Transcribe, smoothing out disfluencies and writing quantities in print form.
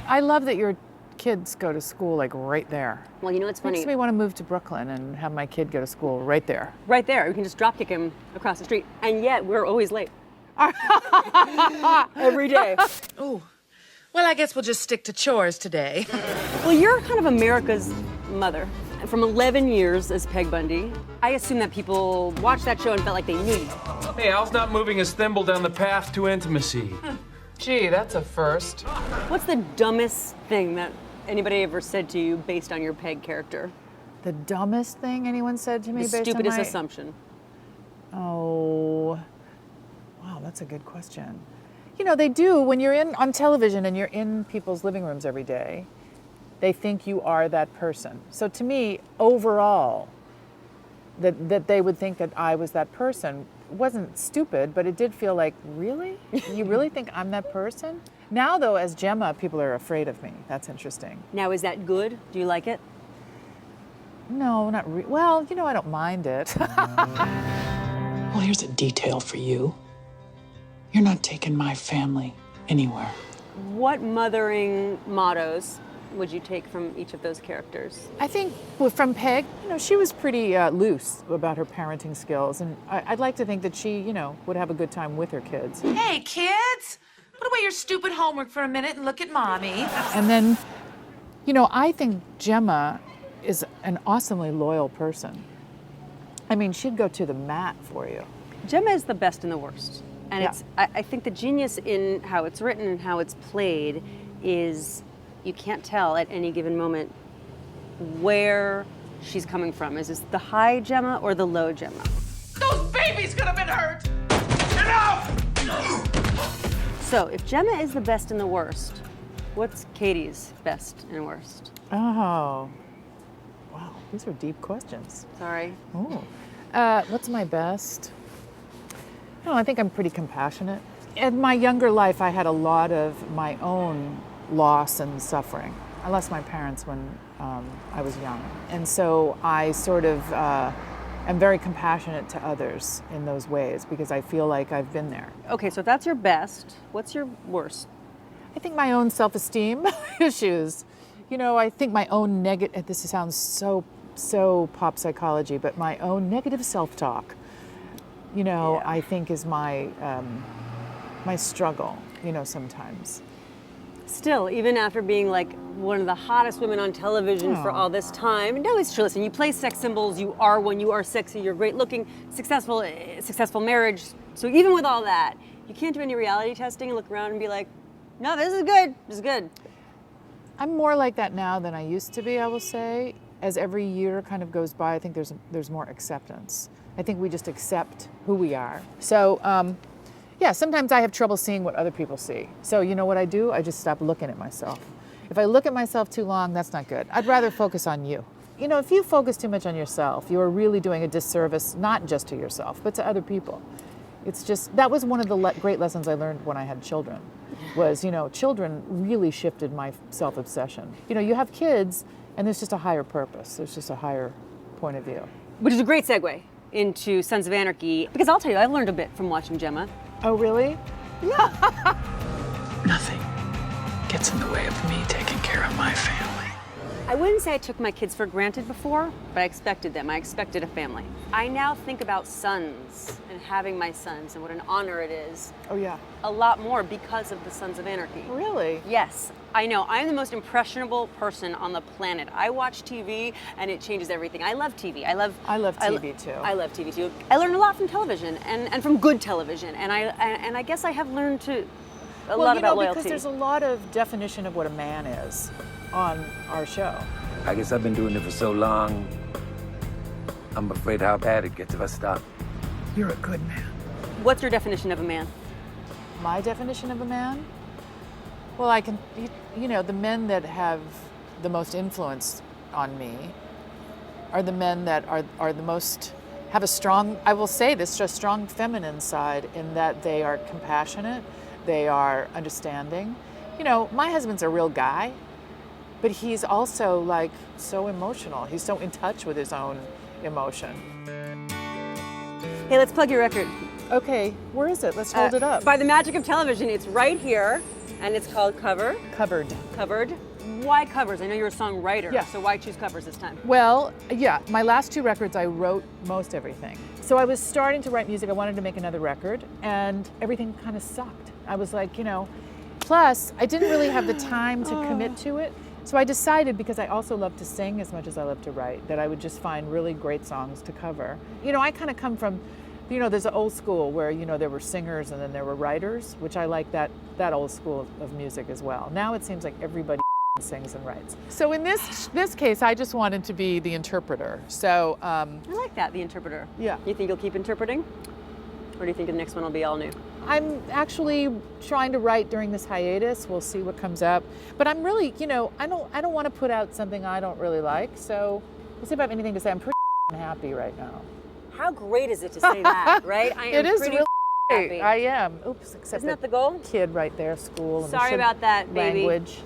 I love that your kids go to school like right there. Well, you know what's funny? Makes me want to move to Brooklyn and have my kid go to school right there. Right there. We can just drop kick him across the street. And yet, we're always late. Every day. Oh, well, I guess we'll just stick to chores today. Well, you're kind of America's mother. From 11 years as Peg Bundy, I assume that people watched that show and felt like they knew you. Hey, Al's not moving his thimble down the path to intimacy. Gee, that's a first. What's the dumbest thing that anybody ever said to you based on your Peg character? The dumbest thing anyone said to me The based stupidest on my... assumption. Oh, wow, that's a good question. You know, they do, when you're on television and you're in people's living rooms every day, they think you are that person. So to me, overall, that they would think that I was that person wasn't stupid, but it did feel like, really? You really think I'm that person? Now, though, as Gemma, people are afraid of me. That's interesting. Now, is that good? Do you like it? No, not really. Well, you know, I don't mind it. Well, here's a detail for you. You're not taking my family anywhere. What mothering mottos would you take from each of those characters? I think from Peg, you know, she was pretty loose about her parenting skills, and I'd like to think that she, you know, would have a good time with her kids. Hey, kids, put away your stupid homework for a minute and look at Mommy. And then, you know, I think Gemma is an awesomely loyal person. I mean, she'd go to the mat for you. Gemma is the best and the worst. And Yeah. I think the genius in how it's written and how it's played is you can't tell at any given moment where she's coming from. Is this the high Gemma or the low Gemma? Those babies could have been hurt. Enough! So if Gemma is the best and the worst, what's Katey's best and worst? Oh, wow, these are deep questions. Sorry. Oh, what's my best? I think I'm pretty compassionate. In my younger life, I had a lot of my own loss and suffering. I lost my parents when I was young. And so I sort of am very compassionate to others in those ways because I feel like I've been there. Okay, so if that's your best, what's your worst? I think my own self-esteem issues. You know, I think my own negative, this sounds so pop psychology, but my own negative self-talk, you know, Yeah. I think is my struggle, you know, sometimes. Still, even after being like one of the hottest women on television for all this time, no, it's true. Listen, you play sex symbols, you are one, you are sexy, you're great looking, successful marriage. So even with all that, you can't do any reality testing and look around and be like, no, this is good, this is good. I'm more like that now than I used to be, I will say. As every year kind of goes by, I think there's more acceptance. I think we just accept who we are. So, yeah, sometimes I have trouble seeing what other people see. So you know what I do? I just stop looking at myself. If I look at myself too long, that's not good. I'd rather focus on you. You know, if you focus too much on yourself, you are really doing a disservice, not just to yourself, but to other people. It's just, that was one of the great lessons I learned when I had children, was, you know, children really shifted my self-obsession. You know, you have kids, and there's just a higher purpose. There's just a higher point of view. Which is a great segue into Sons of Anarchy, because I'll tell you, I've learned a bit from watching Gemma. Oh, really? Nothing gets in the way of me taking care of my family. I wouldn't say I took my kids for granted before, but I expected them. I expected a family. I now think about sons and having my sons and what an honor it is. Oh, yeah. A lot more because of the Sons of Anarchy. Really? Yes, I know. I'm the most impressionable person on the planet. I watch TV and it changes everything. I love TV. I love TV too. I love TV too. I learned a lot from television and from good television. And I guess I have learned a lot about loyalty. Because there's a lot of definition of what a man is on our show. I guess I've been doing it for so long, I'm afraid how bad it gets if I stop. You're a good man. What's your definition of a man? My definition of a man? Well, I can, you know, the men that have the most influence on me are the men that are the most, have a strong, I will say this, just strong feminine side in that they are compassionate, they are understanding. You know, my husband's a real guy, but he's also like so emotional. He's so in touch with his own emotion. Hey, let's plug your record. Okay, where is it? Let's hold it up. By the magic of television, it's right here, and it's called Cover. Covered. Covered. Why covers? I know you're a songwriter, Yeah. so why choose covers this time? Well, yeah, my last 2 records, I wrote most everything. So I was starting to write music. I wanted to make another record, and everything kind of sucked. I was like, you know, plus I didn't really have the time to commit to it. So I decided, because I also love to sing as much as I love to write, that I would just find really great songs to cover. You know, I kind of come from, you know, there's an old school where, you know, there were singers and then there were writers, which I like that old school of music as well. Now it seems like everybody sings and writes. So in this case, I just wanted to be the interpreter. So I like that, the interpreter. Yeah. You think you'll keep interpreting? Or do you think the next one will be all new? I'm actually trying to write during this hiatus. We'll see what comes up. But I'm really, you know, I don't want to put out something I don't really like. So we'll see if I have anything to say. I'm pretty happy right now. How great is it to say that, right? I am It is pretty really happy. I am. Oops, except Isn't that the goal? kid right there, school. And Sorry about that, baby. Language.